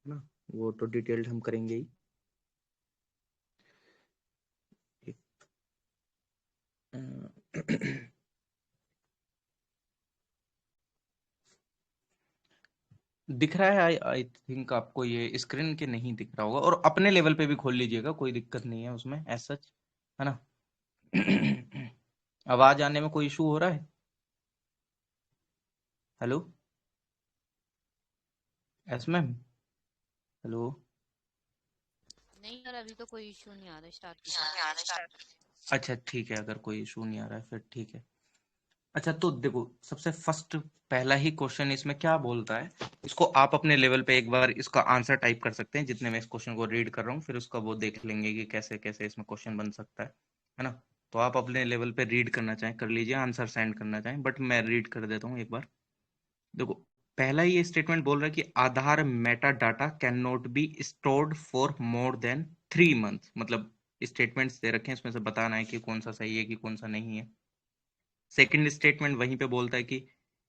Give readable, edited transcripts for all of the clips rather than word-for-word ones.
ना, वो तो डिटेल्ड हम करेंगे ही। दिख रहा है? आई थिंक आपको ये स्क्रीन के नहीं दिख रहा होगा, और अपने लेवल पे भी खोल लीजिएगा, कोई दिक्कत नहीं है उसमें एज सच, है ना। आवाज आने में कोई इशू हो रहा है? Hello S ma'am, hello. नहीं यार, अभी तो कोई इश्यू नहीं आ रहा, स्टार्ट कीजिए। अच्छा ठीक है, अगर कोई इशू नहीं आ रहा है फिर ठीक है। अच्छा तो देखो, सबसे फर्स्ट पहला ही क्वेश्चन इसमें क्या बोलता है, इसको आप अपने लेवल पे एक बार इसका आंसर टाइप कर सकते हैं जितने मैं इस क्वेश्चन को रीड कर रहा हूँ, फिर उसका वो देख लेंगे कि कैसे कैसे इसमें क्वेश्चन बन सकता है ना। तो आप अपने लेवल पे रीड करना चाहें कर लीजिए, आंसर सेंड करना चाहें, बट मैं रीड कर देता हूँ एक बार। देखो, पहला ही ये स्टेटमेंट बोल रहा है कि Aadhaar meta data can not be stored for more than 3 month. मतलब स्टेटमेंट्स दे रखे हैं, इसमें से बताना है कि कौन सा सही है कि कौन सा नहीं है। सेकंड स्टेटमेंट वहीं पे बोलता है कि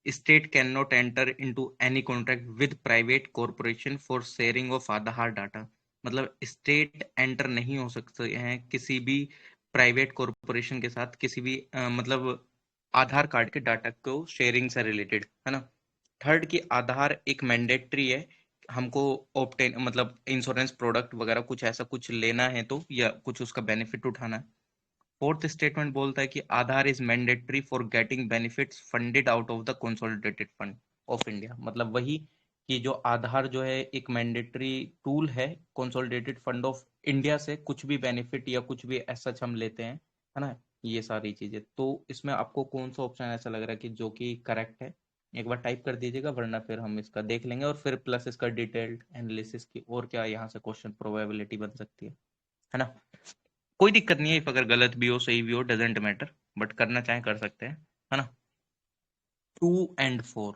state can not enter into any contract with private corporation for sharing of Aadhaar data. मतलब स्टेट एंटर नहीं हो सकते हैं किसी भी प्राइवेट कॉरपोरेशन के साथ किसी भी मतलब आधार कार्ड के डाटा को शेयरिंग से रिलेटेड, है ना। थर्ड की आधार एक मैंडेटरी है, हमको ऑब्टेन मतलब इंश्योरेंस प्रोडक्ट वगैरह कुछ ऐसा कुछ लेना है तो, या कुछ उसका बेनिफिट उठाना है। फोर्थ स्टेटमेंट बोलता है कि Aadhaar is mandatory for getting benefits funded out of the consolidated fund of India. मतलब वही कि जो आधार जो है एक मैंडेटरी टूल है कंसोलिडेटेड फंड ऑफ इंडिया से, कुछ भी बेनिफिट या कुछ भी ऐसा हम लेते हैं, है ना। ये सारी चीजें तो इसमें आपको कौन सा ऑप्शन ऐसा लग रहा है कि जो कि करेक्ट है, एक बार टाइप कर दीजिएगा, वरना फिर हम इसका देख लेंगे और फिर प्लस इसका डिटेल्ड एनालिसिस की और क्या यहाँ से क्वेश्चन प्रोबेबिलिटी बन सकती है ना। कोई दिक्कत नहीं है, if अगर गलत भी हो सही भी हो डजेंट मैटर, बट करना चाहे कर सकते हैं, है ना। 2 and 4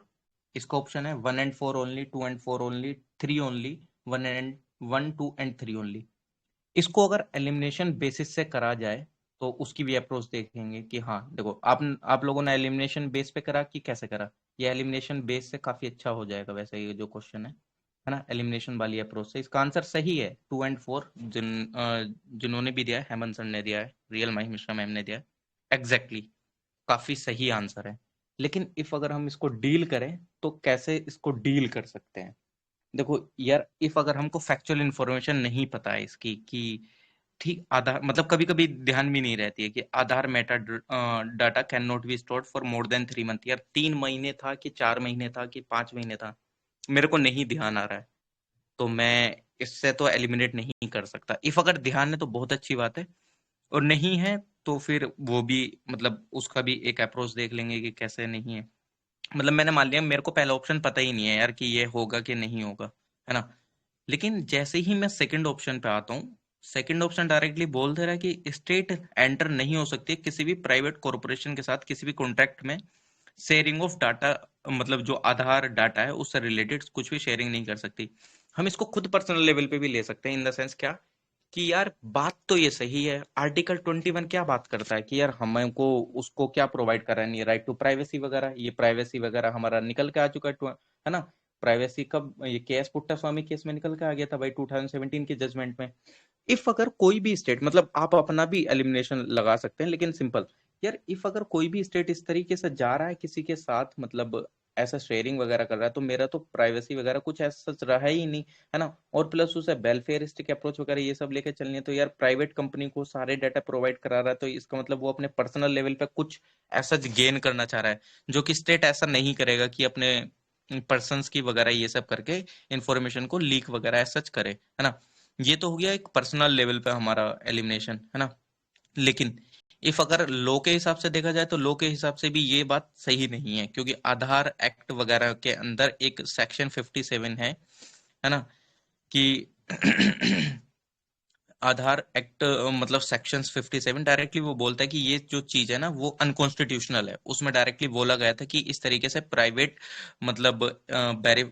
इसका ऑप्शन है, 1 and 4 only, 2 and 4 only, 3 only, 1 2 and 3 only. इसको अगर एलिमिनेशन बेसिस से करा जाए तो उसकी भी अप्रोच देखेंगे कि हाँ देखो, आप लोगों ने एलिमिनेशन बेस पे करा कि कैसे करा। ये एलिमिनेशन बेस से काफी अच्छा हो जाएगा वैसे ये जो क्वेश्चन है ना, एलिमिनेशन वाली अप्रोच से इसका आंसर सही है। 2 and 4 जिन्होंने भी दिया है, हेमंत सर ने दिया है, रियल माही मिश्रा मैम ने दिया है, एग्जैक्टली काफी सही आंसर है। लेकिन इफ अगर हम इसको डील करें तो कैसे इसको डील कर सकते हैं। देखो यार, इफ अगर हमको फैक्चुअल इंफॉर्मेशन नहीं पता है इसकी कि ठीक आधार मतलब कभी कभी ध्यान भी नहीं रहती है कि Aadhaar meta data can not be stored for more than 3 month. यार 3 महीने था कि 4 महीने था कि 5 महीने था, मेरे को नहीं ध्यान आ रहा है, तो मैं इससे तो एलिमिनेट नहीं कर सकता। इफ अगर ध्यान है तो बहुत अच्छी बात है, और नहीं है तो फिर वो भी मतलब उसका भी एक अप्रोच देख लेंगे कि कैसे नहीं है। मतलब मैंने मान लिया मेरे को पहला ऑप्शन पता ही नहीं है यार कि ये होगा कि नहीं होगा, है ना। लेकिन जैसे ही मैं सेकंड ऑप्शन पे आता हूँ, सेकंड ऑप्शन डायरेक्टली बोल दे रहा है कि स्टेट एंटर नहीं हो सकती किसी भी प्राइवेट कॉरपोरेशन के साथ किसी भी कॉन्ट्रैक्ट में शेयरिंग ऑफ डाटा। मतलब जो आधार डाटा है उससे रिलेटेड कुछ भी शेयरिंग नहीं कर सकती। हम इसको खुद पर्सनल लेवल पे भी ले सकते हैं, इन द सेंस क्या कि यार बात तो ये सही है, आर्टिकल 21 क्या बात करता है कि यार हमको उसको क्या प्रोवाइड कर रहा है, राइट टू प्राइवेसी वगैरह, ये प्राइवेसी वगैरह हमारा निकल के आ चुका है ना। प्राइवेसी कब, ये केएस पुट्टास्वामी केस में निकल के आ गया था भाई 2017 के जजमेंट में। इफ अगर कोई भी स्टेट, मतलब आप अपना भी एलिमिनेशन लगा सकते हैं लेकिन सिंपल, यार इफ अगर कोई भी स्टेट इस तरीके से जा रहा है किसी के साथ, मतलब ऐसा शेयरिंग वगैरह कर रहा है, तो मेरा तो प्राइवेसी वगैरह कुछ ऐसा सच रहा ही नहीं, है ना। और प्लस उसे वेलफेयरिस्टिक अप्रोच वगैरह ये सब लेकर चलनी है, तो यार प्राइवेट कंपनी को सारे डाटा प्रोवाइड करा रहा है, तो इसका मतलब वो अपने पर्सनल लेवल पे कुछ ऐसा गेन करना चाह रहा है, जो कि स्टेट ऐसा नहीं करेगा कि अपने पर्सन्स की वगैरह ये सब करके इंफॉर्मेशन को लीक वगैरह सच करे, है ना। ये तो हो गया एक पर्सनल लेवल पे हमारा एलिमिनेशन, है ना। लेकिन इफ अगर लॉ के हिसाब से देखा जाए तो लॉ के हिसाब से भी ये बात सही नहीं है, क्योंकि आधार एक्ट वगैरह के अंदर एक सेक्शन 57 है ना, कि आधार एक्ट मतलब सेक्शन 57 डायरेक्टली वो बोलता है कि ये जो चीज है ना वो अनकॉन्स्टिट्यूशनल है। उसमें डायरेक्टली बोला गया था कि इस तरीके से प्राइवेट मतलब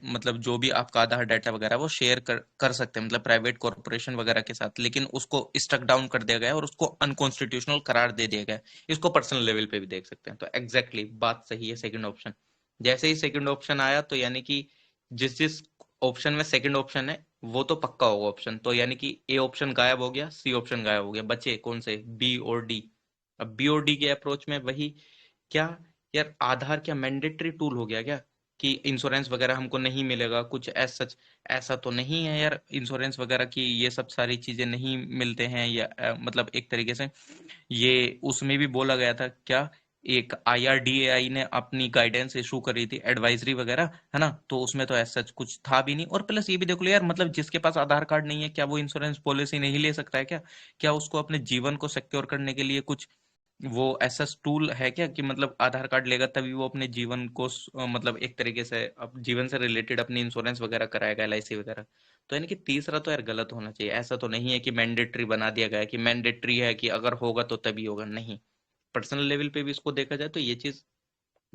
मतलब जो भी आपका आधार डाटा वगैरह वो शेयर कर सकते हैं, मतलब प्राइवेट कॉर्पोरेशन वगैरह के साथ, लेकिन उसको स्ट्रक डाउन कर दिया गया और उसको अनकॉन्स्टिट्यूशनल करार दे दिया गया। इसको पर्सनल लेवल पे भी देख सकते हैं, तो एग्जैक्टली बात सही है सेकंड ऑप्शन। जैसे ही सेकंड ऑप्शन आया तो यानी कि जिस जिस ऑप्शन में सेकंड ऑप्शन है वो तो पक्का होगा ऑप्शन, तो यानी कि ए ऑप्शन गायब हो गया, सी ऑप्शन गायब हो गया, बचे कौन से, बी और डी। अब बी और डी के अप्रोच में वही, क्या यार आधार क्या मैंडेटरी टूल हो गया क्या, कि इंश्योरेंस वगैरह हमको नहीं मिलेगा कुछ एज सच। ऐसा तो नहीं है यार, इंश्योरेंस वगैरह की ये सब सारी चीजें नहीं मिलते हैं, या मतलब एक तरीके से ये उसमें भी बोला गया था क्या, एक IRDAI ने अपनी गाइडेंस इशू करी थी, एडवाइजरी वगैरह, है ना, तो उसमें तो ऐसा कुछ था भी नहीं। और प्लस ये भी देख लो यार, मतलब जिसके पास आधार कार्ड नहीं है क्या वो इंश्योरेंस पॉलिसी नहीं ले सकता है क्या, क्या उसको अपने जीवन को सिक्योर करने के लिए कुछ वो ऐसा टूल है क्या, कि मतलब आधार कार्ड लेगा तभी वो अपने जीवन को मतलब एक तरीके से अब जीवन से रिलेटेड अपनी इंश्योरेंस वगैरह कराएगा, LIC वगैरह। तो यानी कि तीसरा तो यार गलत होना चाहिए, ऐसा तो नहीं है कि मैंडेटरी बना दिया गया है, कि मैंडेटरी है कि अगर होगा तो तभी होगा, नहीं। पर्सनल लेवल पे भी इसको देखा जाए तो ये चीज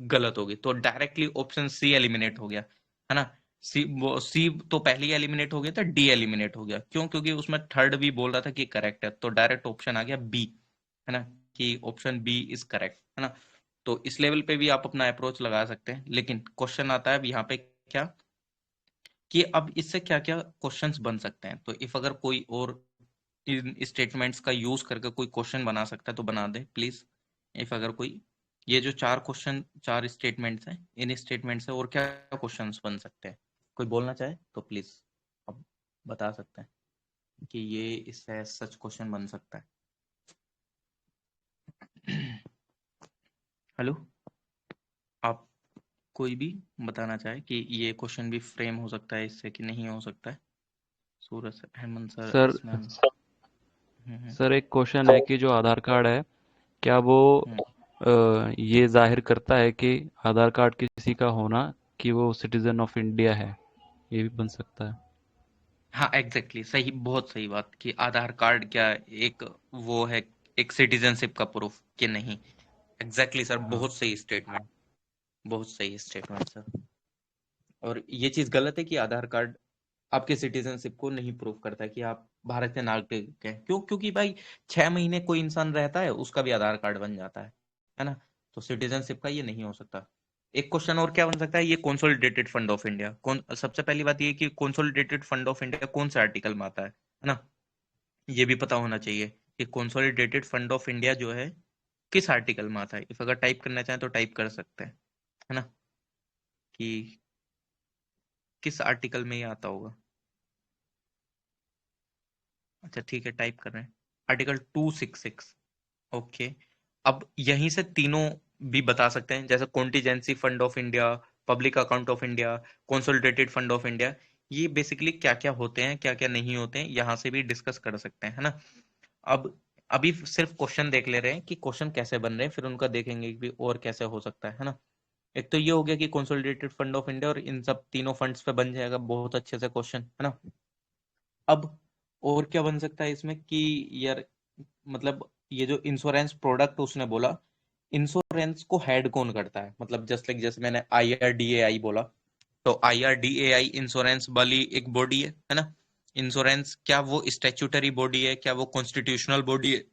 गलत होगी, तो डायरेक्टली ऑप्शन सी एलिमिनेट हो गया, है ना। सी तो पहले ही एलिमिनेट हो गया था, डी एलिमिनेट हो गया, क्यों, क्योंकि उसमें थर्ड भी बोल रहा था कि करेक्ट है, तो डायरेक्ट ऑप्शन आ गया बी, है ना, कि ऑप्शन बी इज करेक्ट, है ना। तो इस लेवल पे भी आप अपना अप्रोच लगा सकते हैं, लेकिन क्वेश्चन आता है अब यहाँ पे क्या, कि अब इससे क्या क्या क्वेश्चंस बन सकते हैं, तो इफ अगर कोई और इन स्टेटमेंट्स का यूज करके कोई क्वेश्चन बना सकता है तो बना दे प्लीज। इफ अगर कोई, ये जो चार क्वेश्चन चार स्टेटमेंट्स हैं, इन स्टेटमेंट से और क्या क्वेश्चंस बन सकते हैं, कोई बोलना चाहे तो प्लीज अब बता सकते हैं कि ये इससे सच क्वेश्चन बन सकता है। हेलो, आप कोई भी बताना चाहे कि ये क्वेश्चन भी फ्रेम हो सकता है इससे कि नहीं हो सकता है। Suraj sir, Hemant sir, sir S ma'am. सर एक क्वेश्चन है कि जो आधार कार्ड है क्या वो हम्म। ये जाहिर करता है कि आधार कार्ड किसी का होना कि वो सिटीजन ऑफ इंडिया है, ये भी बन सकता है। हाँ एग्जैक्टली सही, बहुत सही बात, कि आधार कार्ड क्या एक वो है, एक सिटीजनशिप का प्रूफ कि नहीं। एग्जैक्टली सर, हाँ। बहुत सही स्टेटमेंट, बहुत सही स्टेटमेंट सर। और ये चीज गलत है कि आधार कार्ड आपके सिटीजनशिप को नहीं प्रूव करता कि आप भारत के नागरिक हैं, क्यों, क्योंकि भाई 6 महीने कोई इंसान रहता है उसका भी आधार कार्ड बन जाता है ना। तो सिटीजनशिप का ये नहीं हो सकता। एक क्वेश्चन और क्या बन सकता है, ये कंसोलिडेटेड फंड ऑफ इंडिया कौन, सबसे पहली बात ये कि कंसोलिडेटेड फंड ऑफ इंडिया कौन से आर्टिकल में आता है ना, ये भी पता होना चाहिए कि कंसोलिडेटेड फंड ऑफ इंडिया जो है किस आर्टिकल में आता है। इफ अगर टाइप करना चाहें तो टाइप कर सकते हैं, है ना, कि किस आर्टिकल में ये आता होगा। अच्छा ठीक है, टाइप कर रहे हैं, आर्टिकल 266। ओके, अब यहीं से तीनों भी बता सकते हैं, जैसे contingency fund of India, public account of India, consolidated fund of India, ये बेसिकली क्या क्या होते हैं क्या क्या नहीं होते हैं, यहाँ से भी डिस्कस कर सकते हैं, है ना। अब अभी सिर्फ क्वेश्चन देख ले रहे हैं कि क्वेश्चन कैसे बन रहे हैं, फिर उनका देखेंगे कि और कैसे हो सकता है ना। एक तो ये हो गया कि कंसोलिडेटेड फंड ऑफ इंडिया, और इन सब तीनों फंड्स पे बन जाएगा बहुत अच्छे से क्वेश्चन, है ना। अब और क्या बन सकता है इसमें कि यार, मतलब ये जो इंश्योरेंस प्रोडक्ट उसने बोला, इंश्योरेंस को हेड कौन करता है, मतलब जस्ट लाइक जैसे मैंने IRDAI बोला, तो IRDAI इंश्योरेंस वाली एक बॉडी है ना। इंश्योरेंस क्या वो स्टैट्यूटरी बॉडी है, क्या वो कॉन्स्टिट्यूशनल बॉडी है,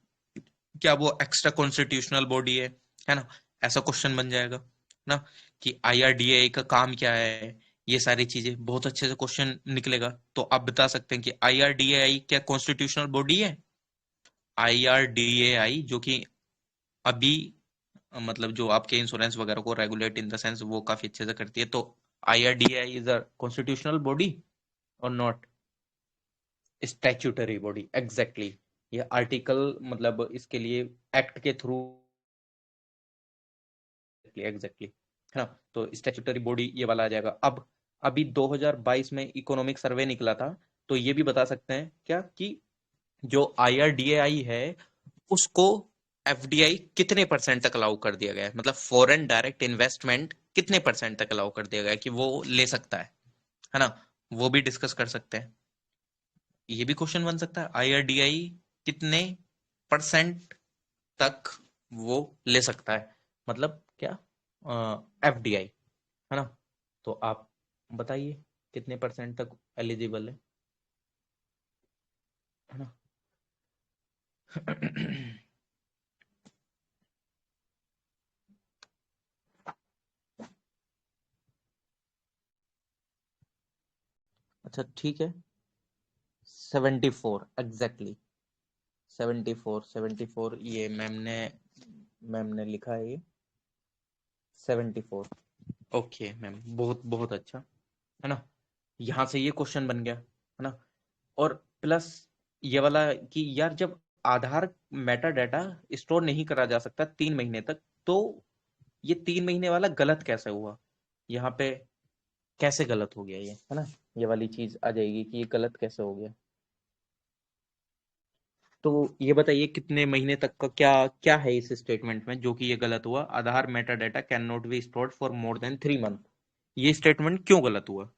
क्या वो एक्स्ट्रा कॉन्स्टिट्यूशनल बॉडी है ना। ऐसा क्वेश्चन बन जाएगा ना, कि IRDAI का काम क्या है, ये सारी चीजें बहुत अच्छे से क्वेश्चन निकलेगा। तो आप बता सकते हैं कि IRDAI क्या कॉन्स्टिट्यूशनल बॉडी है। IRDAI जो कि अभी मतलब जो आपके इंश्योरेंस वगैरह को रेगुलेट इन द सेंस वो काफी अच्छे से करती है, तो IRDAI is a constitutional body और नॉट स्टैट्यूटरी बॉडी, एग्जैक्टली। ये आर्टिकल मतलब इसके लिए एक्ट के थ्रू, एग्जैक्टली, है ना। तो स्टैट्यूटरी बॉडी ये वाला आ जाएगा। अब अभी 2022 में इकोनॉमिक सर्वे निकला था, तो ये भी बता सकते हैं क्या कि जो IRDAI है उसको FDI कितने परसेंट तक अलाउ कर दिया गया है, मतलब फॉरेन डायरेक्ट इन्वेस्टमेंट कितने परसेंट तक अलाउ कर दिया गया है कि वो ले सकता है ना। वो भी डिस्कस कर सकते हैं। ये भी क्वेश्चन बन सकता है, IRDAI कितने परसेंट तक वो ले सकता है, मतलब क्या, FDI, है ना। तो आप बताइए कितने परसेंट तक एलिजिबल है ना। अच्छा ठीक है, 74 एग्जैक्टली, 74 ये मैम ने लिखा है ये 74। ओके मैम, बहुत बहुत अच्छा, है ना। यहाँ से ये क्वेश्चन बन गया, है ना। और प्लस ये वाला कि यार जब आधार मेटा डाटा स्टोर नहीं करा जा सकता 3 महीने तक, तो ये 3 महीने वाला गलत कैसे हुआ, यहाँ पे कैसे गलत हो गया ये, है ना। ये वाली चीज आ जाएगी कि ये गलत कैसे हो गया। तो ये बताइए कितने महीने तक का क्या क्या है इस स्टेटमेंट में जो कि ये गलत हुआ, Aadhaar meta data can not be stored for more than 3 month, ये स्टेटमेंट क्यों गलत हुआ।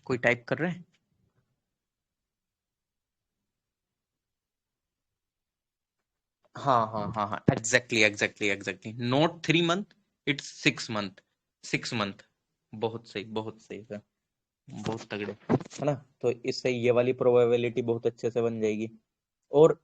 कोई टाइप कर रहे हैं। हाँ, exactly not 3 month, it's 6 month, 6 month. बहुत सही, बहुत सही सर, बहुत तगड़े, है ना। तो इससे ये वाली प्रोबेबिलिटी बहुत अच्छे से बन जाएगी। और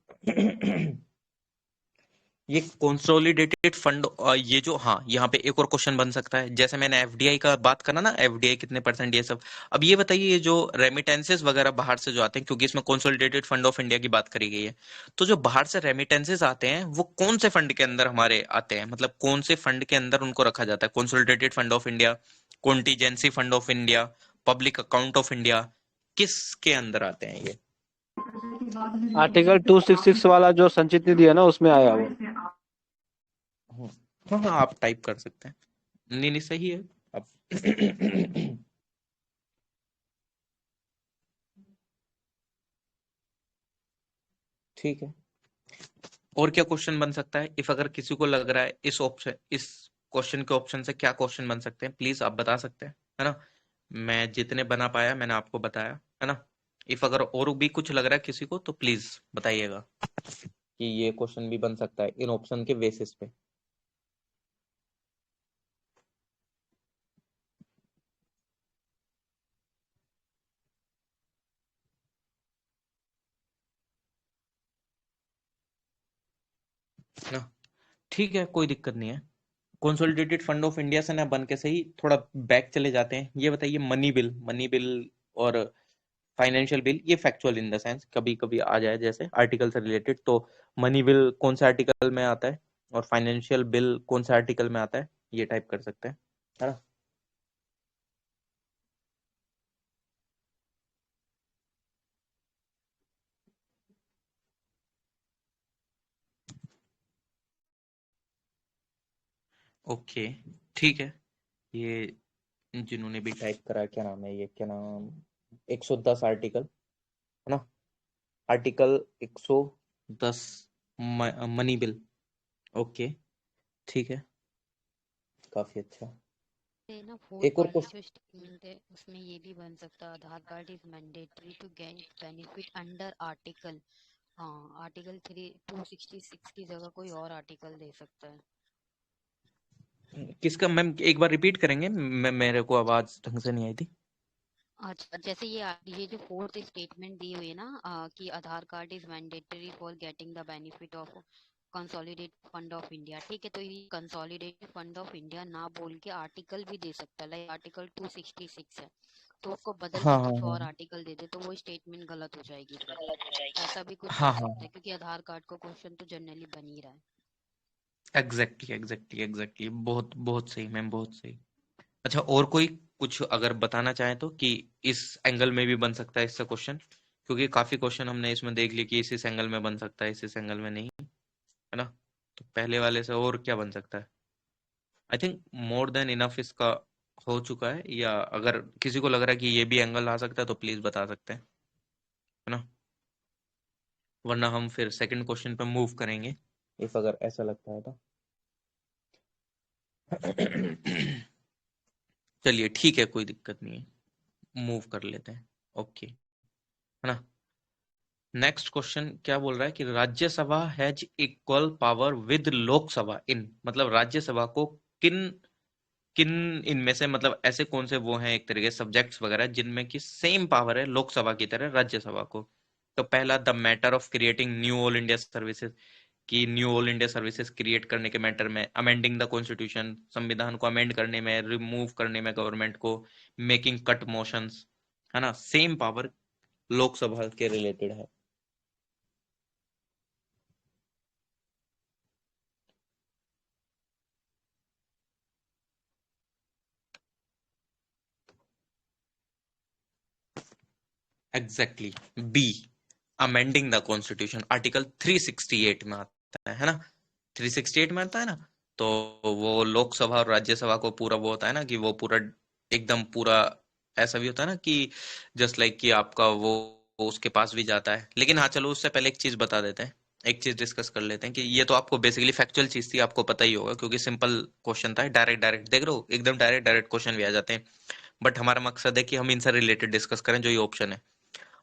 ये कंसोलिडेटेड फंड, ये जो, हाँ यहाँ पे एक और क्वेश्चन बन सकता है, जैसे मैंने एफडीआई का बात करा ना, एफडीआई कितने परसेंट ये सब। अब ये बताइए ये जो रेमिटेंसेस वगैरह बाहर से जो आते हैं, क्योंकि इसमें कंसोलिडेटेड फंड ऑफ इंडिया की बात करी गई है, तो जो बाहर से रेमिटेंसेस आते हैं वो कौन से फंड के अंदर हमारे आते हैं, मतलब कौन से फंड के अंदर उनको रखा जाता है, consolidated fund of India, contingency fund of India, public account of India, किसके अंदर आते हैं ये। आर्टिकल 266 वाला जो संचित निधि है ना, उसमें आया वो। हाँ, आप टाइप कर सकते हैं, नहीं सही है अब। ठीक है, और क्या क्वेश्चन बन सकता है, इफ अगर किसी को लग रहा है इस क्वेश्चन के ऑप्शन से क्या क्वेश्चन बन सकते हैं, प्लीज आप बता सकते हैं, है ना। मैं जितने बना पाया मैंने आपको बताया, है ना। इफ अगर और भी कुछ लग रहा है किसी को तो प्लीज बताइएगा कि ये क्वेश्चन भी बन सकता है इन ऑप्शन के बेसिस पे। ना, ठीक है, कोई दिक्कत नहीं है। कंसोलिडेटेड फंड ऑफ इंडिया से ना बन के सही थोड़ा बैक चले जाते हैं। ये बताइए मनी बिल और फाइनेंशियल बिल, ये फैक्चुअल इन द सेंस कभी कभी आ जाए जैसे आर्टिकल से रिलेटेड, तो मनी बिल कौन से आर्टिकल में आता है और फाइनेंशियल बिल कौन से आर्टिकल में आता है, ये टाइप कर सकते हैं, है ना। ओके, ठीक है। ये जिन्होंने भी टाइप करा, क्या नाम है ये, क्या नाम, 110 आर्टिकल, है ना। Article 110 money bill. ओके, ठीक है, काफी अच्छा। ये ना फोर्थ एक और वाला क्वेश्चन, जो स्टेटमेंट है उसमें ये भी बन सकता है, Aadhaar card is mandatory to get benefit under article, हाँ आर्टिकल 266 की जगह कोई और आर्टिकल दे सकता है। किसका मैम, एक बार रिपीट करेंगे, मेरे को आवाज ढंग से नहीं आई थी। अच्छा, जैसे ये जो फोर्थ स्टेटमेंट दी हुई है ना, कि Aadhaar card is mandatory for getting the benefit of consolidated fund of India, ठीक है, तो ये कंसोलिडेटेड फंड ऑफ इंडिया ना बोल के आर्टिकल भी दे सकता है, लाइक आर्टिकल 266 है, तो उसको बदल हाँ के हाँ कुछ हाँ और आर्टिकल दे दे तो वो स्टेटमेंट गलत हो जाएगी फिर, ऐसा भी कुछ हाँ कर हाँ सकते हैं क्योंकि आधार कार्ड का क्वेश्चन तो जनरली बन ही रहा है। एग्जैक्टली, बहुत बहुत सही मैम, बहुत सही। अच्छा, और कोई कुछ अगर बताना चाहे तो कि इस एंगल में भी बन सकता है इससे क्वेश्चन, क्योंकि काफी क्वेश्चन हमने इसमें देख लिया कि इस एंगल में बन सकता है, इस एंगल में नहीं, है ना। तो पहले वाले से और क्या बन सकता है, I think more than enough इसका हो चुका है, या अगर किसी को लग रहा है कि ये भी एंगल आ सकता है तो प्लीज बता सकते हैं, है ना। वरना हम फिर सेकंड क्वेश्चन पे मूव करेंगे, इफ अगर ऐसा लगता है तो। चलिए ठीक है, कोई दिक्कत नहीं है, मूव कर लेते हैं। ओके, है ना। नेक्स्ट क्वेश्चन क्या बोल रहा है कि Rajya Sabha has equal power with Lok Sabha in, मतलब राज्यसभा को किन किन इनमें से, मतलब ऐसे कौन से वो हैं एक तरीके सब्जेक्ट्स वगैरह जिनमें कि सेम पावर है लोकसभा की तरह राज्यसभा को, तो पहला the matter of creating new all India services, कि new all India services create करने के मैटर में, अमेंडिंग द कॉन्स्टिट्यूशन, संविधान को अमेंड करने में, रिमूव करने में गवर्नमेंट को, मेकिंग कट मोशंस, है ना, सेम पावर लोकसभा के रिलेटेड है। Exactly B, amending the constitution, article 368 में आता है ना, 368 में आता है ना। तो वो लोकसभा और राज्यसभा को पूरा वो होता है ना कि वो पूरा एकदम पूरा ऐसा भी होता है ना कि जस्ट लाइक कि आपका वो उसके पास भी जाता है। लेकिन हाँ चलो उससे पहले एक चीज बता देते हैं, एक चीज डिस्कस कर लेते हैं कि ये तो आपको बेसिकली फैक्चुअल चीज थी, आपको पता ही होगा क्योंकि सिंपल क्वेश्चन था, डायरेक्ट डायरेक्ट देख रहे हो, एकदम डायरेक्ट डायरेक्ट क्वेश्चन भी आ जाते हैं। बट हमारा मकसद है कि हम इनसे रिलेटेड डिस्कस करें जो ये ऑप्शन है।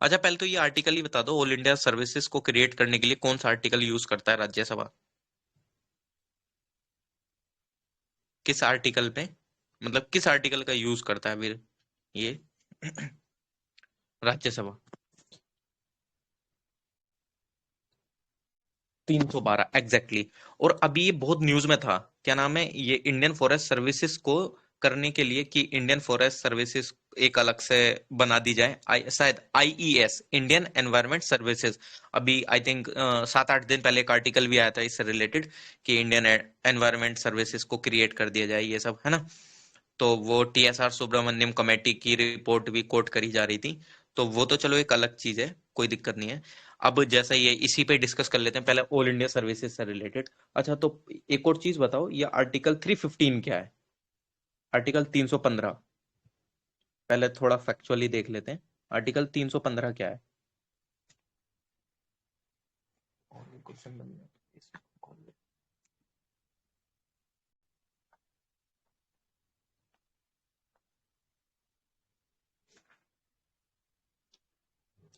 अच्छा पहले तो ये आर्टिकल ही बता दो, ऑल इंडिया सर्विसेज को क्रिएट करने के लिए कौन सा आर्टिकल यूज करता है राज्यसभा, किस आर्टिकल पे, मतलब किस आर्टिकल का यूज करता है फिर ये राज्यसभा? 312 एग्जैक्टली। और अभी ये बहुत न्यूज में था, क्या नाम है, ये इंडियन फॉरेस्ट सर्विसेज को करने के लिए कि इंडियन फॉरेस्ट सर्विसेज एक अलग से बना दी जाए, शायद आईईएस, इंडियन एनवायरमेंट सर्विसेज। अभी आई थिंक 7-8 दिन पहले एक आर्टिकल भी आया था इससे रिलेटेड कि इंडियन एनवायरमेंट सर्विसेज को क्रिएट कर दिया जाए, ये सब है ना। तो वो टीएसआर सुब्रमण्यम कमेटी की रिपोर्ट भी कोट करी जा रही थी। तो वो तो चलो एक अलग चीज है, कोई दिक्कत नहीं है। अब जैसा ये इसी पे डिस्कस कर लेते हैं पहले ऑल इंडिया सर्विसेज से रिलेटेड। अच्छा तो एक और चीज बताओ, ये आर्टिकल 315 क्या है, आर्टिकल 315, पहले थोड़ा फैक्चुअली देख लेते हैं, आर्टिकल 315 क्या है। क्वेश्चन बन गया।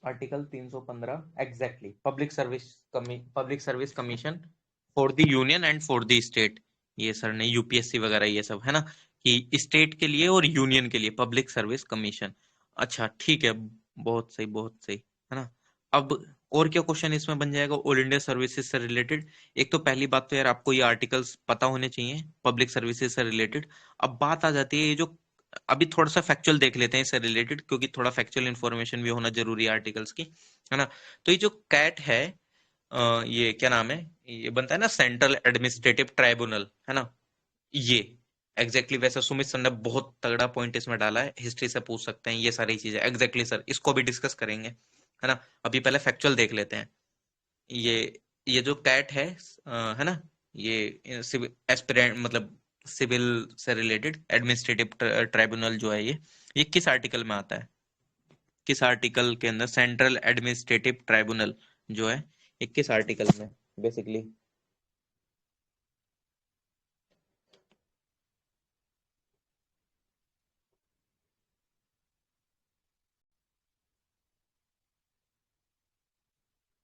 Article 315 exactly, public service commission for the union and for the state. ये सर ने यूपीएससी वगैरह ये सब है ना, कि स्टेट के लिए और यूनियन के लिए पब्लिक सर्विस कमीशन। अच्छा ठीक है, बहुत सही बहुत सही, है ना। अब और क्या क्वेश्चन इसमें बन जाएगा ऑल इंडिया सर्विसेज से रिलेटेड? एक तो पहली बात तो यार आपको ये आर्टिकल्स पता होने चाहिए पब्लिक सर्विसेज से रिलेटेड। अब बात आ जाती है ये जो, अभी थोड़ा सा फैक्चुअल देख लेते हैं इससे रिलेटेड क्योंकि थोड़ा फैक्चुअल इंफॉर्मेशन भी होना जरूरी है आर्टिकल्स की, है ना। तो ये जो कैट है, ये क्या नाम है, ये बनता है ना सेंट्रल एडमिनिस्ट्रेटिव ट्राइब्यूनल, है ना। ये एग्जैक्टली वैसे सुमित सर ने बहुत तगड़ा पॉइंट इसमें डाला है, हिस्ट्री से पूछ सकते हैं ये सारी चीजें, एग्जैक्टली सर इसको भी डिस्कस करेंगे, है ना। अभी पहले फैक्चुअल देख लेते हैं। ये ये जो कैट है ना, ये सिविल एस्पिरेंट मतलब सिविल से रिलेटेड एडमिनिस्ट्रेटिव ट्राइब्यूनल जो है ये किस आर्टिकल में आता है, किस आर्टिकल के अंदर सेंट्रल एडमिनिस्ट्रेटिव ट्राइब्यूनल जो है ये किस आर्टिकल में बेसिकली?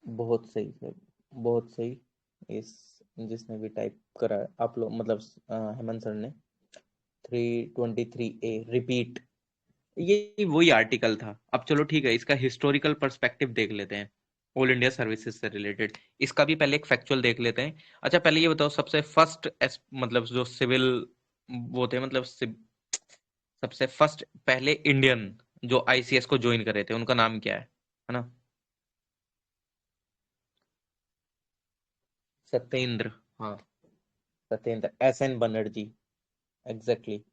बहुत सही सर, बहुत सही। इस जिसने भी टाइप करा है आप लोग मतलब हेमंत सर ने 323A रिपीट, ये वही आर्टिकल था। अब चलो ठीक है, इसका हिस्टोरिकल पर्सपेक्टिव देख लेते हैं ऑल इंडिया सर्विसेज से रिलेटेड, इसका भी पहले एक फैक्चुअल देख लेते हैं। अच्छा पहले ये बताओ सबसे फर्स्ट मतलब जो सिविल वो थे मतलब सबसे फर्स्ट पहले इंडियन जो आईसीएस को ज्वाइन करे थे उनका नाम क्या है ना? सत्येंद्र, हाँ सत्येंद्र SN बनर्जी, एग्जैक्टली,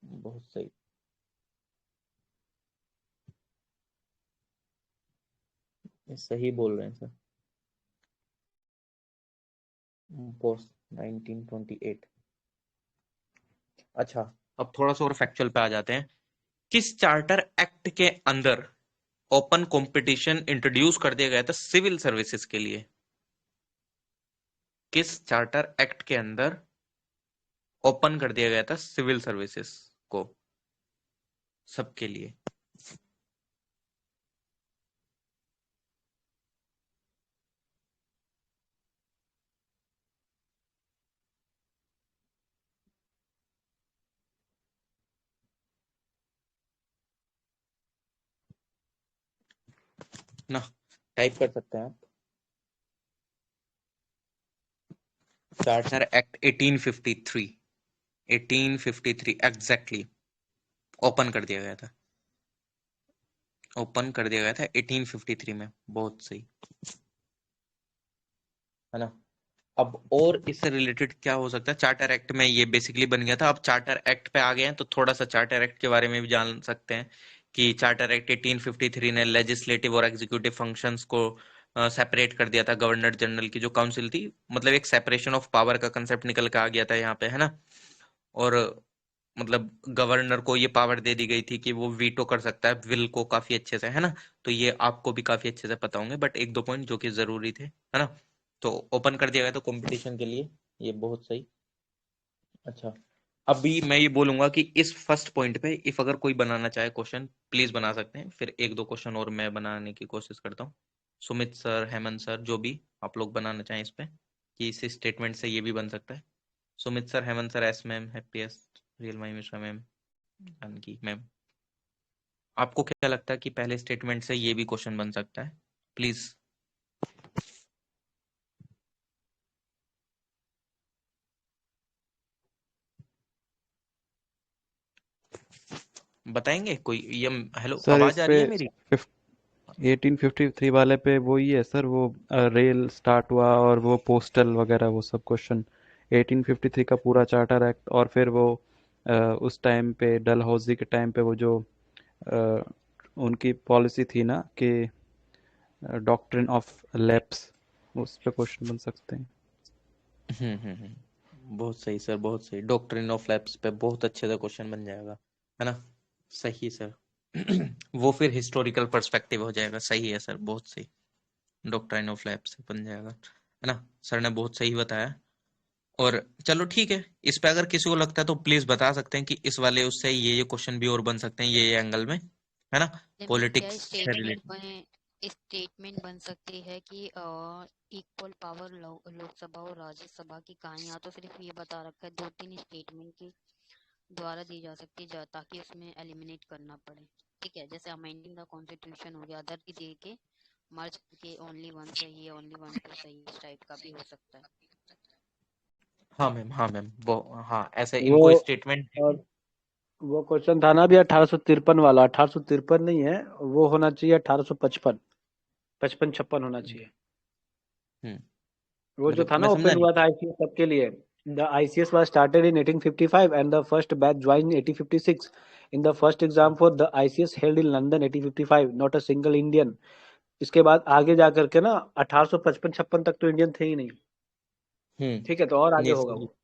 बहुत सही, ये सही बोल रहे हैं सर, पोस्ट 1928। अच्छा अब थोड़ा सा और फैक्चुअल पे आ जाते हैं, किस चार्टर एक्ट के अंदर ओपन कंपटीशन इंट्रोड्यूस कर दिया गया था सिविल सर्विसेज के लिए? किस चार्टर एक्ट के अंदर ओपन कर दिया गया था सिविल सर्विसेज को सबके लिए? ना, टाइप कर सकते हैं आप। चार्टर एक्ट 1853 एग्जैक्टली ओपन कर दिया गया था, 1853 में। बहुत सही है ना। अब और इससे रिलेटेड क्या हो सकता है, चार्टर एक्ट में ये बेसिकली बन गया था। अब चार्टर एक्ट पे आ गए हैं तो थोड़ा सा चार्टर एक्ट के बारे में भी जान सकते हैं कि चार्टर एक्ट 1853 ने लेजिस्लेटिव और एग्जीक्यूटिव फंक्शंस को सेपरेट कर दिया था। गवर्नर जनरल की जो काउंसिल थी, मतलब एक सेपरेशन ऑफ पावर का कंसेप्ट निकल के आ गया था यहाँ पे, है ना। और मतलब गवर्नर को ये पावर दे दी गई थी कि वो वीटो कर सकता है विल को काफी अच्छे से, है ना। तो ये आपको भी काफी अच्छे से पता होंगे, बट एक दो पॉइंट जो कि जरूरी थे, है ना। तो ओपन कर दिया गया था कंपटीशन के लिए, ये बहुत सही। अच्छा, अभी मैं ये बोलूंगा कि इस फर्स्ट पॉइंट पे इफ अगर कोई बनाना चाहे क्वेश्चन, प्लीज बना सकते हैं। फिर एक दो क्वेश्चन और मैं बनाने की कोशिश करता हूँ। सुमित सर, हेमंत सर, जो भी आप लोग बनाना चाहें इस पे, कि इस स्टेटमेंट से ये भी बन सकता है। Sumit sir, Hemant sir, S ma'am, happiest real my Mishra ma'am, Janki ma'am, आपको क्या लगता है कि पहले स्टेटमेंट से ये भी क्वेश्चन बन सकता है? प्लीज। बताएंगे कोई? ये हेलो, सर आवाज इस आ पे रही है मेरी? 1853 वाले पे वही है सर, वो रेल स्टार्ट हुआ और वो पोस्टल वगैरह वो सब क्वेश्चन। 1853 का पूरा चार्टर एक्ट, और फिर वो उस टाइम पे डलहौजी के टाइम पे वो जो अ, उनकी पॉलिसी थी ना कि डॉक्ट्रिन ऑफ लैप्स, उस पे क्वेश्चन बन सकते हैं। बहुत सही सर, बहुत सही। डॉक्ट्रिन ऑफ लैप्स पे बहुत अच्छे से क्वेश्चन बन जाएगा, है ना। सही सर। वो फिर हिस्टोरिकल पर्सपेक्टिव हो जाएगा। सही है सर, बहुत सही। डॉक्ट्रिन ऑफ लैप्स से बन जाएगा, है ना। सर ने बहुत सही बताया। और चलो ठीक है, इस पे अगर किसी को लगता है तो प्लीज बता सकते हैं कि इस वाले उससे ये क्वेश्चन भी और बन सकते हैं, ये एंगल में, है ना। मीन्स क्या पॉलिटिक्स से स्टेटमेंट रिलेटेड। बने, स्टेटमेंट बन सकती है कि इक्वल पावर लोकसभा और राज्यसभा की कहानी। यहाँ तो सिर्फ ये बता रखा है, दो तीन स्टेटमेंट के द्वारा दी जा सकती है ताकि उसमें एलिमिनेट करना पड़े। ठीक है, जैसे अमेंडिंग द कॉन्स्टिट्यूशन हो गया, अदर दे के मर्ज के ओनली वन सही है, ओनली वन टू सही है, इस टाइप का भी हो सकता है। हाँ मैम, हाँ मैम, वो हाँ, ऐसे वो इनको स्टेटमेंट। और वो क्वेश्चन था ना भी 1853 वाला, 1853 नहीं है, वो होना चाहिए 1855, 55-56 होना चाहिए। वो जो मतलब था ना मैं समझा ओपन नहीं। हुआ था आईसीएस सबके लिए। The ICS was started in 1855 and the first batch joined in 1856. In the first exam for the ICS held in London 1855, not a single Indian. इसके बाद आगे जा करके ना 1855-56 तक तो इंडियन थे ही नहीं। ठीक है, तो और आगे नहीं होगा सही। वो।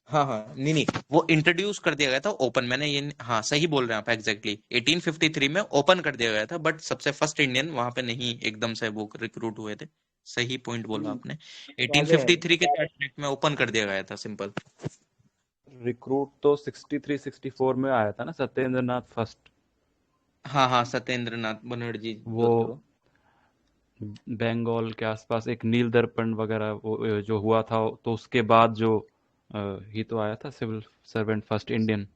हाँ हाँ, नहीं नहीं, वो इंट्रोड्यूस कर दिया गया था ओपन, मैंने ये, हाँ सही बोल रहे हैं आप, एग्जैक्टली 1853 में ओपन कर दिया गया था, बट सबसे फर्स्ट इंडियन वहां पे नहीं एकदम से वो रिक्रूट हुए थे। सही पॉइंट बोला आपने। तो आगे है। 1853 के चार्टर एक्ट में ओपन कर दिया गया था, सिंपल। रिक्रूट तो 63-64 में आया था ना, सत्येंद्र नाथ फर्स्ट। हाँ हाँ, सत्येंद्र नाथ बनर्जी वो जो थे वो। बंगाल के आसपास एक नील दर्पण वगैरह वो जो हुआ था, तो उसके बाद जो ही तो आया था सिविल सर्वेंट फर्स्ट इंडियन।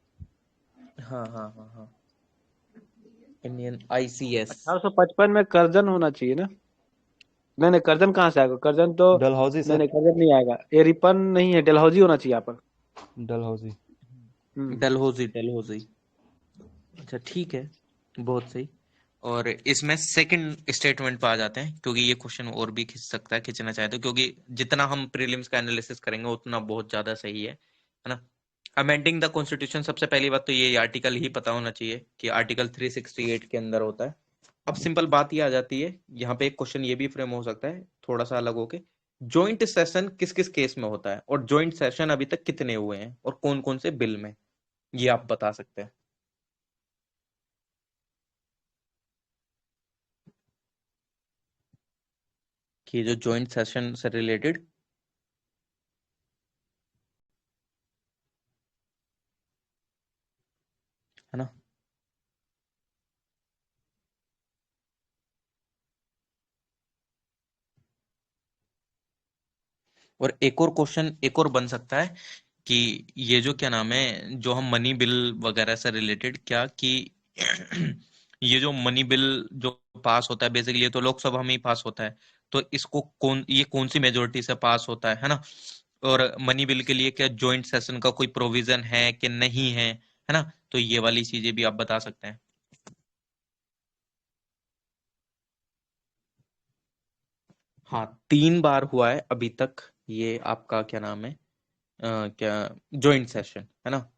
हाँ हाँ हाँ हाँ, इंडियन आईसीएस। 1855 में कर्जन होना चाहिए ना। नहीं नहीं, कर्जन कहाँ से आएगा, कर्जन तो। डलहौजी नहीं सर, नहीं, कर्जन नहीं आएगा, ये रिपन नहीं है, डलहौजी होना चाहिए यहाँ पर। डलहौजी। हम्म। डलहौजी, डलहौजी। अच्छा ठीक है, बहुत सही। और इसमें सेकंड स्टेटमेंट पे आ जाते हैं, क्योंकि ये क्वेश्चन और भी खिंच सकता है, खिंचना चाहे तो, क्योंकि जितना हम प्रीलिम्स का एनालिसिस करेंगे उतना बहुत ज्यादा सही है ना। अमेंडिंग द कॉन्स्टिट्यूशन, सबसे पहली बात तो ये आर्टिकल ही पता होना चाहिए कि आर्टिकल 368 के अंदर होता है। अब सिंपल बात ये आ जाती है, यहाँ पे एक क्वेश्चन ये भी फ्रेम हो सकता है थोड़ा सा अलग होके, जॉइंट सेशन किस किस केस में होता है, और जॉइंट सेशन अभी तक कितने हुए हैं, और कौन कौन से बिल में, ये आप बता सकते हैं? कि जो जॉइंट सेशन से रिलेटेड, है ना। और एक और क्वेश्चन एक और बन सकता है कि ये जो क्या नाम है, जो हम मनी बिल वगैरह से रिलेटेड, क्या कि ये जो मनी बिल जो पास होता है बेसिकली तो लोकसभा में ही पास होता है, तो इसको कौन सी मेजोरिटी से पास होता है ना। और मनी बिल के लिए क्या जॉइंट सेशन का कोई प्रोविजन है कि नहीं है ना, तो ये वाली चीजें भी आप बता सकते हैं। हाँ 3 बार हुआ है अभी तक ये आपका क्या नाम है क्या जॉइंट सेशन है ना।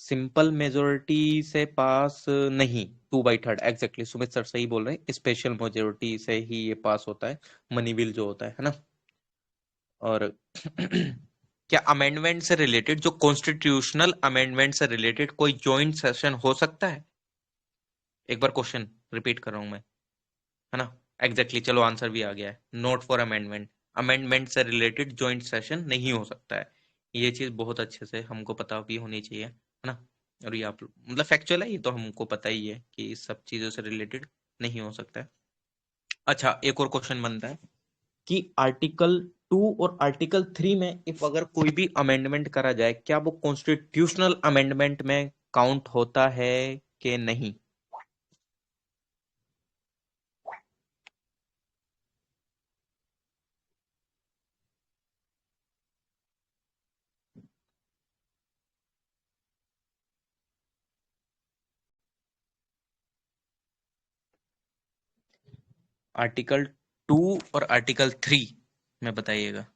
सिंपल मेजोरिटी से पास नहीं, 2/3 एग्जैक्टली सुमित सर सही बोल रहे हैं, स्पेशल मेजोरिटी से ही ये पास होता है मनी बिल जो होता है ना। और क्या अमेंडमेंट से रिलेटेड जो कॉन्स्टिट्यूशनल अमेंडमेंट से रिलेटेड कोई जॉइंट सेशन हो सकता है? एक बार क्वेश्चन रिपीट कर रहा हूं मैं, है ना। एग्जैक्टली चलो आंसर भी आ गया है, नोट फॉर अमेंडमेंट, अमेंडमेंट से रिलेटेड जॉइंट सेशन नहीं हो सकता है। ये चीज बहुत अच्छे से हमको पता भी होनी चाहिए है ना। और ये आप मतलब फैक्चुअल है, ये तो हमको पता ही है कि इस सब चीजों से रिलेटेड नहीं हो सकता है। अच्छा एक और क्वेश्चन बनता है कि आर्टिकल 2 और आर्टिकल 3 में इफ अगर कोई भी अमेंडमेंट करा जाए क्या वो कॉन्स्टिट्यूशनल अमेंडमेंट में काउंट होता है कि नहीं? आर्टिकल 2 और आर्टिकल 3 में बताइएगा।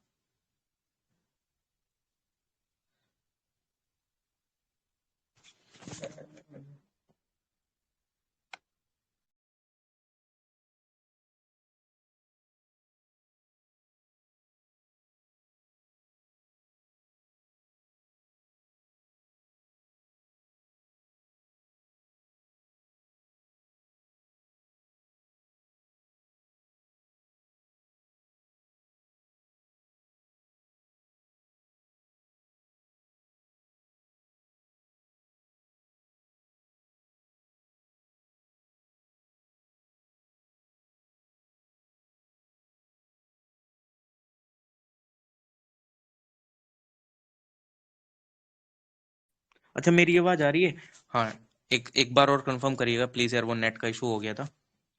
अच्छा मेरी आवाज आ रही है? हाँ एक एक बार और कंफर्म करिएगा प्लीज यार, वो नेट का इशू हो गया था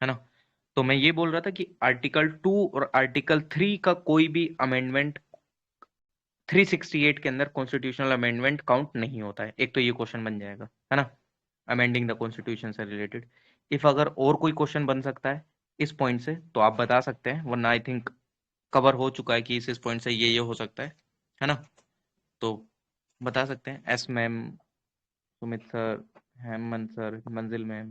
है ना। तो मैं ये बोल रहा था कि आर्टिकल 2 और आर्टिकल 3 का कोई भी अमेंडमेंट 368 के अंदर कॉन्स्टिट्यूशनल अमेंडमेंट काउंट नहीं होता है। एक तो ये क्वेश्चन बन जाएगा है ना, अमेंडिंग द कॉन्स्टिट्यूशन से रिलेटेड। इफ अगर और कोई क्वेश्चन बन सकता है इस पॉइंट से तो आप बता सकते हैं, वरना आई थिंक कवर हो चुका है कि इस पॉइंट से ये हो सकता है ना। तो बता सकते हैं। S ma'am, Sumit sir, Hemant sir, मंजिल मैम,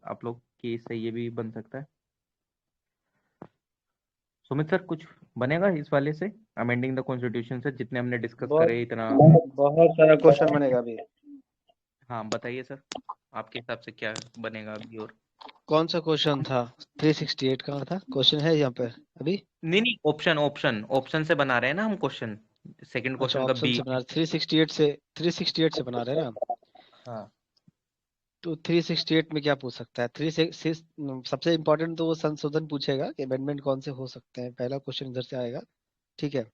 आप लोग की इससे ये भी बन सकता है। सुमित सर कुछ बनेगा इस वाले से, अमेंडिंग द कॉन्स्टिट्यूशन से जितने हमने डिस्कस करे इतना? बहुत सारा क्वेश्चन बनेगा अभी। हाँ बताइए सर, आपके हिसाब से क्या बनेगा अभी? और कौन सा क्वेश्चन था? 368 का था क्वेश्चन है यहाँ पे अभी? नहीं ऑप्शन ऑप्शन ऑप्शन से बना रहे हैं ना हम क्वेश्चन, सेकंड अच्छा क्वेश्चन का ऑप्शन बी। से बना रहे 368 से बना रहे हैं ना। हाँ तो 368 में क्या पूछ सकता है? सबसे इम्पोर्टेंट तो वो संशोधन पूछेगा कि अमेंडमेंट कौन से हो सकते हैं, पहला क्वेश्चन इधर से आएगा। ठीक है,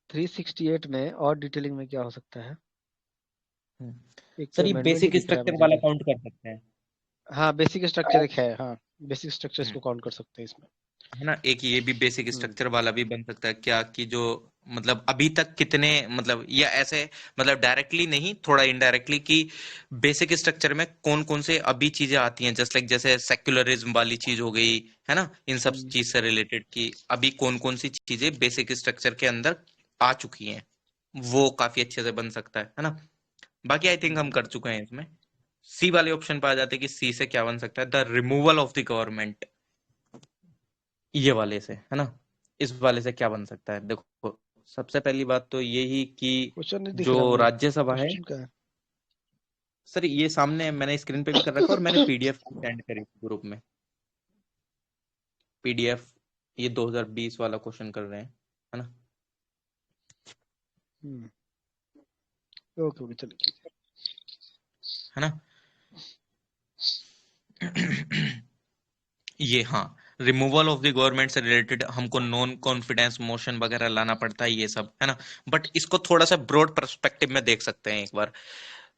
368 में और डिटेलिंग में क्या हो सकता है? एक तो सर ये अमेंडमेंट ही बेसिक दिख रहा है स्ट्रक्चर मुझे वाला अभी। काउंट कर सकते हैं हाँ बेसिक स्ट्रक्चर एक है, हाँ बेसिक स्ट्रक्चर हम्म, इसको काउंट कर सकते हैं इसमें। है ना। एक ये भी बेसिक हम्म स्ट्रक्चर वाला भी बन सकता है क्या कि जो मतलब अभी तक कितने मतलब या ऐसे मतलब डायरेक्टली नहीं थोड़ा इनडायरेक्टली कि बेसिक स्ट्रक्चर में कौन कौन से अभी चीजें आती हैं, जस्ट लाइक जैसे सेक्युलरिज्म वाली चीज हो गई है ना, इन सब हम्म चीज से रिलेटेड कि अभी कौन कौन सी चीजें बेसिक स्ट्रक्चर के अंदर आ चुकी हैं, वो काफी अच्छे से बन सकता है ना। बाकी आई थिंक हम हम्म। कर चुके हैं इसमें। सी वाले ऑप्शन पे आ जाते हैं कि सी से क्या बन सकता है, the removal of the government, ये वाले से है ना। इस वाले से क्या बन सकता है? देखो सबसे पहली बात तो यही कि क्वेश्चन नहीं दिख जो रहा मुझे, राज्यसभा है, क्वेश्चन का है। सर ये सामने मैंने स्क्रीन पे भी कर रखा है और मैंने पीडीएफ सेंड करी ग्रुप में, पीडीएफ ये 2020 वाला क्वेश्चन कर रहे हैं है ना। हम्म ओके ओके चलो ठीक है ना ये हाँ, रिमूवल ऑफ द गवर्नमेंट से रिलेटेड हमको नॉन कॉन्फिडेंस मोशन वगैरह लाना पड़ता है ये सब है ना। बट इसको थोड़ा सा ब्रॉड पर्सपेक्टिव में देख सकते हैं एक बार।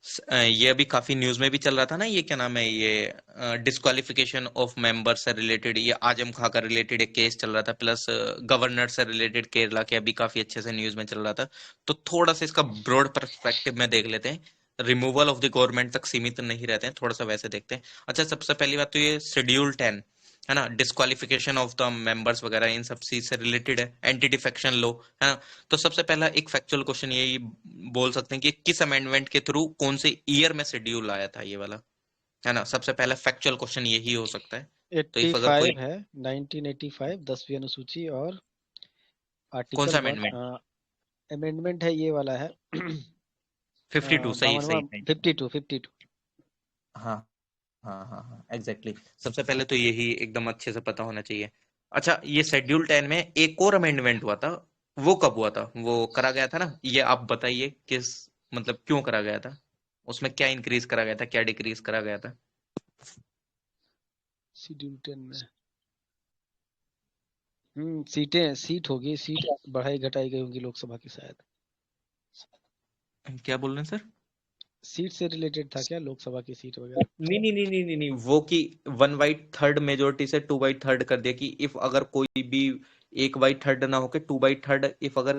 ये अभी काफी न्यूज में भी चल रहा था ना, ये क्या नाम है, ये डिस्क्वालिफिकेशन ऑफ मेंबर से रिलेटेड, ये आजम खां का रिलेटेड एक केस चल रहा था, प्लस गवर्नर से रिलेटेड केरला के अभी काफी अच्छे से न्यूज में चल रहा था। तो थोड़ा सा इसका ब्रॉड पर्सपेक्टिव में देख लेते हैं, रिमूवल ऑफ द गवर्नमेंट तक सीमित नहीं रहते हैं, थोड़ा सा वैसे देखते हैं। अच्छा, सबसे पहली बात तो ये शेड्यूल 10 है ना, डिस्क्वालिफिकेशन ऑफ द मेंबर्स वगैरह इन सब चीज से रिलेटेड है, एंटी डिफेक्शन लो, है ना। तो सबसे पहला एक फैक्चुअल क्वेश्चन यही बोल सकते हैं कि किस अमेंडमेंट के थ्रू कौन से ईयर में शेड्यूल आया था ये वाला, है ना। सबसे पहला फैक्चुअल क्वेश्चन यही हो सकता है। तो इफ अगर कोई 85 है, 1985 10वीं अनुसूची, और कौन सा आर्टिकल अमेंडमेंट, अमेंडमेंट है ये वाला है 52, सही 52वां, सही सही। 52। हाँ हाँ हाँ हाँ, एग्जैक्टली सबसे पहले तो यही एकदम अच्छे से पता होना चाहिए। अच्छा, ये शेड्यूल 10 में एक और अमेंडमेंट हुआ था, वो कब हुआ था, वो करा गया था ना, ये आप बताइए किस, मतलब क्यों करा गया था, उसमें क्या इंक्रीज करा गया था, क्या डिक्रीज करा गया था। शेड्यूल 10 में सीट होगी, सीट बढ़ाई घटाई गई होंगी लोकसभा की शायद। क्या बोल रहे हैं सर। सीट से रिलेटेड था क्या, लोकसभा की सीट वगैरह? नहीं नहीं नहीं नहीं नहीं नहीं, वो कि 1/3 मेजोरिटी से 2/3 कर दिया, कि इफ अगर कोई भी 1/3 ना होके 2/3, इफ अगर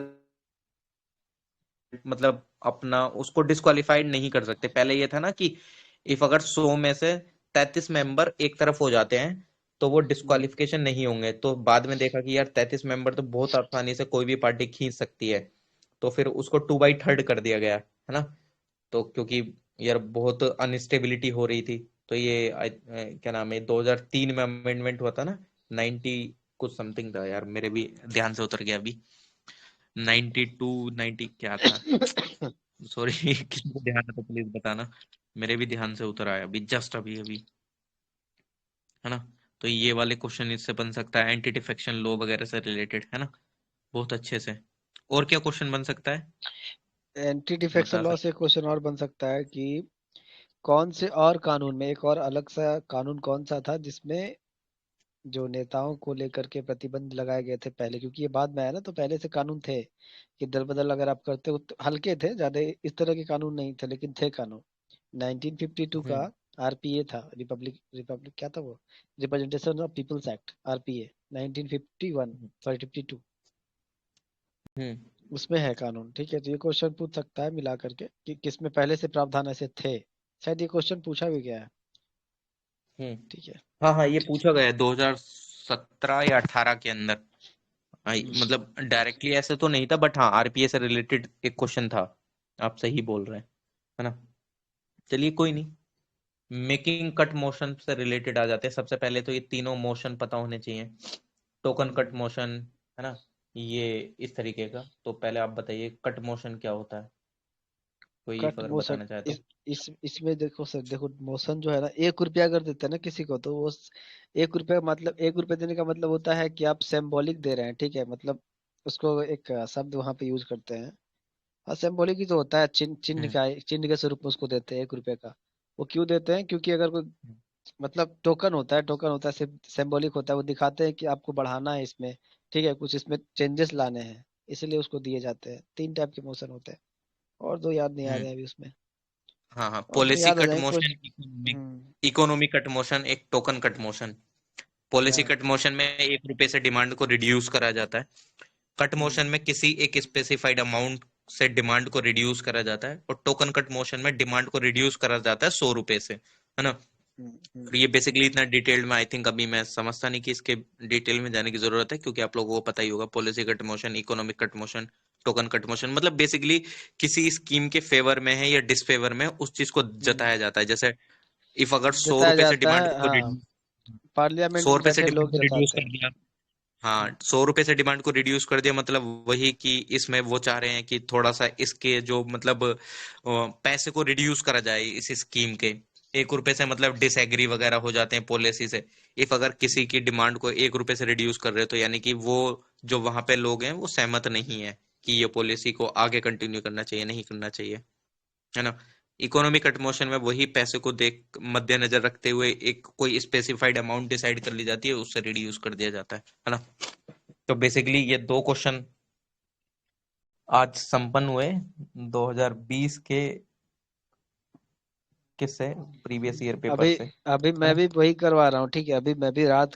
मतलब अपना उसको डिस्क्वालिफाइड नहीं कर सकते। पहले ये था ना कि इफ अगर 100 में से 33 मेंबर एक तरफ हो जाते हैं तो वो डिस्क्वालिफिकेशन नहीं होंगे। तो बाद में देखा कि यार 33 मेंबर तो बहुत आसानी से कोई भी पार्टी खींच सकती है, तो फिर उसको 2/3 कर दिया गया, है ना। तो क्योंकि यार बहुत अनस्टेबिलिटी हो रही थी, तो ये क्या नाम है, 2003 में अमेंडमेंट हुआ था ना, 90 कुछ समथिंग था यार, मेरे भी ध्यान से उतर गया अभी, 92 90 क्या था, सॉरी किसी को ध्यान है तो प्लीज बताना, मेरे भी ध्यान से उतर आया अभी जस्ट अभी अभी, है ना। तो ये वाले क्वेश्चन इससे बन सकता है, एंटी डिफेक्शन लॉ वगैरह से रिलेटेड, है ना, बहुत अच्छे से। और क्या क्वेश्चन बन सकता है, एंटी डिफेक्शन बता लॉ सकते से क्वेश्चन और बन सकता है कि कौन से और कानून में, एक और अलग सा कानून कौन सा था जिसमें जो नेताओं को लेकर के प्रतिबंध लगाए गए थे पहले, क्योंकि ये बाद में आया ना, तो पहले से कानून थे कि दल बदल अगर आप करते हो तो हल्के थे, ज्यादा इस तरह के कानून नहीं थे, लेकिन थे कानून। 1952 का आरपीए था, रिपब्लिक रिपब्लिक क्या था वो, representation of people's act, RPA 1951, sorry 52, hmm उसमें है कानून। ठीक है, तो ये क्वेश्चन पूछ सकता है मिला करके कि किसमें पहले से प्रावधान ऐसे थे, शायद ये क्वेश्चन पूछा भी गया है। हम्म ठीक है। हाँ हाँ, ये पूछा गया है 2017 या 18 के अंदर। मतलब डायरेक्टली ऐसे तो नहीं था, बट हाँ आरपीए से रिलेटेड एक क्वेश्चन था, आप सही बोल रहे हैं, है ना। चलिए कोई नहीं, मेकिंग कट मोशन से रिलेटेड आ जाते हैं। सबसे पहले तो ये तीनों मोशन पता होने चाहिए, टोकन कट मोशन, है ना, ये इस तरीके का। तो पहले आप बताइए कट मोशन क्या होता है, कोई कट अगर मोशन, बताना चाहे तो। इसमें देखो सर, देखो मोशन जो है ना, 1 रुपया अगर देते हैं ना किसी को, तो वो 1 रुपया, मतलब 1 रुपया देने का मतलब होता है कि आप सिंबॉलिक दे रहे हैं। ठीक है, मतलब उसको एक शब्द वहां पे यूज करते हैं। हाँ, सिंबॉलिक ही तो होता है, चिन्ह चिन्ह हम्म का, चिन्ह के स्वरूप में उसको देते हैं 1 रुपये का। वो क्यों देते हैं, क्योंकि अगर कोई, मतलब टोकन होता है, टोकन होता है, सिंबॉलिक होता है, वो दिखाते हैं कि आपको बढ़ाना है इसमें। ठीक है, कुछ इसमें चेंजेस लाने हैं, इसलिए उसको दिए जाते हैं। 3 टाइप के मोशन होते हैं, और दो याद नहीं आ हम्म रहे हैं अभी उसमें, हाँ हाँ, और तो पॉलिसी याद आ कट जाएंगे मोशन, कुछ। इकोनॉमिक, हम्म इकोनॉमिक कट मोशन, एक टोकन कट मोशन। पॉलिसी हाँ। कट मोशन में 1 रुपए से डिमांड को रिड्यूस करा जाता है। कट हम्म मोशन में किसी एक स्पेसिफाइड अमाउंट से डिमांड को रिड्यूस करा जाता है, और टोकन कट मोशन में डिमांड को रिड्यूस करा जाता है 100 रुपए से, है ना। हम्म। और ये बेसिकली इतना डिटेल्ड में आई थिंक अभी मैं समझता नहीं कि इसके डिटेल में जाने की जरूरत है, क्योंकि आप लोगों को पता ही होगा, policy cut motion, economic cut motion, token cut motion, मतलब बेसिकली किसी स्कीम के फेवर में है या डिसफेवर में उस चीज को हम्म। जताया जाता है। जैसे इफ अगर सौ जताया रुपए से जाता डिमांड है, को हाँ, पार्लियामेंट सौ में रुपए से बैठे डिमांड लोग को रिड्यूस जताते कर हैं। दिया, हाँ 100 रुपए से डिमांड को रिड्यूस कर दिया, मतलब वही कि इसमें वो चाह रहे हैं कि थोड़ा सा इसके जो मतलब पैसे को रिड्यूस करा जाए इस स्कीम के। 1 रुपए से मतलब डिसएग्री वगैरह हो जाते हैं पॉलिसी से। इफ अगर किसी की डिमांड को 1 रुपए से रिड्यूस कर रहे हो, तो यानी कि वो जो वहां पे लोग हैं वो सहमत नहीं है कि ये पॉलिसी को आगे कंटिन्यू करना चाहिए, नहीं करना चाहिए, है ना। इकोनॉमिक कट मोशन में वही पैसे को देख मद्देनजर रखते हुए एक कोई स्पेसिफाइड अमाउंट डिसाइड कर ली जाती है, उससे रिड्यूस कर दिया जाता है ना। तो बेसिकली ये दो क्वेश्चन आज संपन्न हुए 2020 के किससे? प्रीवियस ईयर पेपर अभी से। अभी मैं भी वही करवा रहा हूँ, ठीक है, अभी मैं भी रात